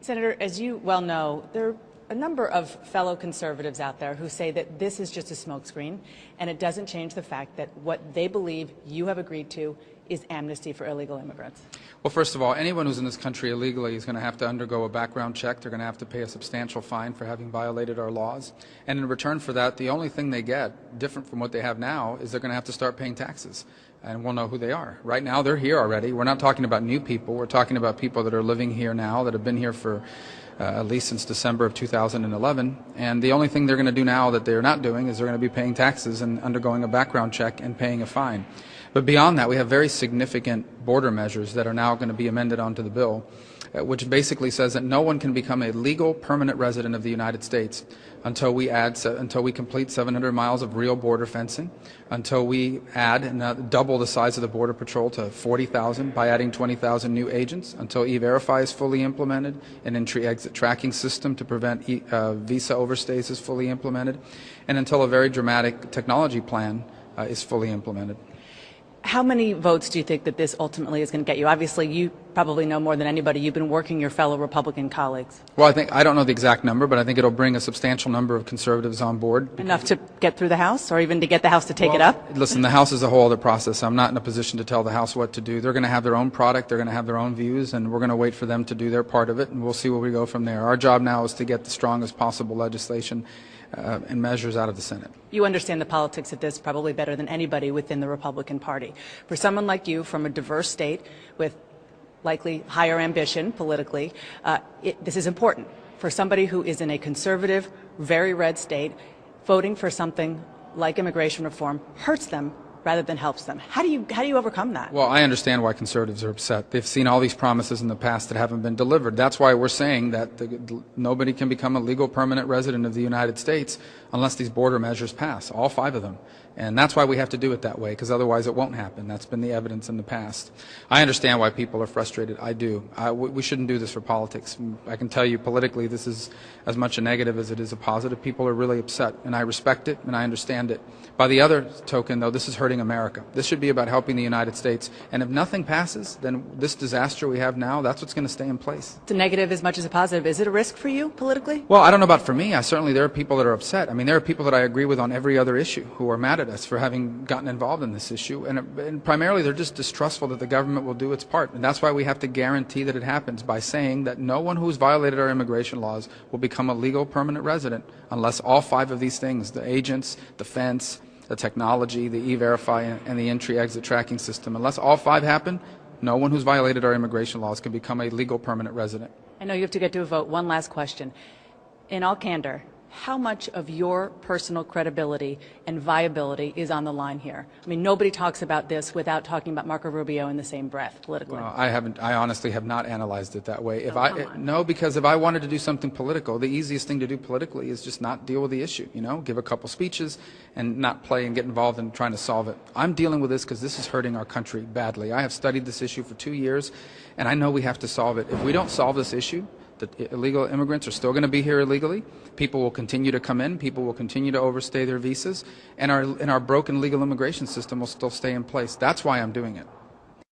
Senator, as you well know, there are a number of fellow conservatives out there who say that this is just a smokescreen, and it doesn't change the fact that what they believe you have agreed to is amnesty for illegal immigrants. Well, first of all, anyone who's in this country illegally is going to have to undergo a background check. They're going to have to pay a substantial fine for having violated our laws. And in return for that, the only thing they get, different from what they have now, is they're going to have to start paying taxes. And we'll know who they are. Right now, they're here already. We're not talking about new people. We're talking about people that are living here now, that have been here for at least since December of 2011. And the only thing they're going to do now that they're not doing is they're going to be paying taxes and undergoing a background check and paying a fine. But beyond that, we have very significant border measures that are now going to be amended onto the bill, which basically says that no one can become a legal permanent resident of the United States until we complete 700 miles of real border fencing, until we add and double the size of the Border Patrol to 40,000 by adding 20,000 new agents, until E-Verify is fully implemented, an entry-exit tracking system to prevent visa overstays is fully implemented, and until a very dramatic technology plan is fully implemented. How many votes do you think that this ultimately is going to get you? Obviously, you probably know more than anybody. You've been working your fellow Republican colleagues. Well, I don't know the exact number, but I think it'll bring a substantial number of conservatives on board. Enough to get through the House, or even to get the House to take it up? Listen, the House is a whole other process. I'm not in a position to tell the House what to do. They're going to have their own product. They're going to have their own views, and we're going to wait for them to do their part of it, and we'll see where we go from there. Our job now is to get the strongest possible legislation and measures out of the Senate. You understand the politics of this probably better than anybody within the Republican Party. For someone like you from a diverse state with likely higher ambition politically, this is important. For somebody who is in a conservative, very red state, voting for something like immigration reform hurts them rather than helps them. How do you overcome that? Well, I understand why conservatives are upset. They've seen all these promises in the past that haven't been delivered. That's why we're saying that nobody can become a legal permanent resident of the United States unless these border measures pass, all 5 of them. And that's why we have to do it that way, because otherwise it won't happen. That's been the evidence in the past. I understand why people are frustrated. I do. We shouldn't do this for politics. I can tell you politically this is as much a negative as it is a positive. People are really upset, and I respect it and I understand it. By the other token, though, this is hurting America. This should be about helping the United States. And if nothing passes, then this disaster we have now, that's what's going to stay in place. It's a negative as much as a positive. Is it a risk for you politically? Well, I don't know about for me. Certainly there are people that are upset. I mean, there are people that I agree with on every other issue who are mad at us for having gotten involved in this issue. And primarily they're just distrustful that the government will do its part. And that's why we have to guarantee that it happens by saying that no one who's violated our immigration laws will become a legal permanent resident unless all 5 of these things, the agents, the fence, the technology, the E-Verify, and the entry-exit tracking system, unless all 5 happen, no one who's violated our immigration laws can become a legal permanent resident. I know you have to get to a vote. One last question. In all candor, how much of your personal credibility and viability is on the line here? I mean, nobody talks about this without talking about Marco Rubio in the same breath politically. Well, I honestly have not analyzed it that way. No, because if I wanted to do something political, the easiest thing to do politically is just not deal with the issue, give a couple speeches and not play and get involved in trying to solve it. I'm dealing with this because this is hurting our country badly. I have studied this issue for 2 years, and I know we have to solve it. If we don't solve this issue, that illegal immigrants are still going to be here illegally. People will continue to come in. People will continue to overstay their visas. And our broken legal immigration system will still stay in place. That's why I'm doing it.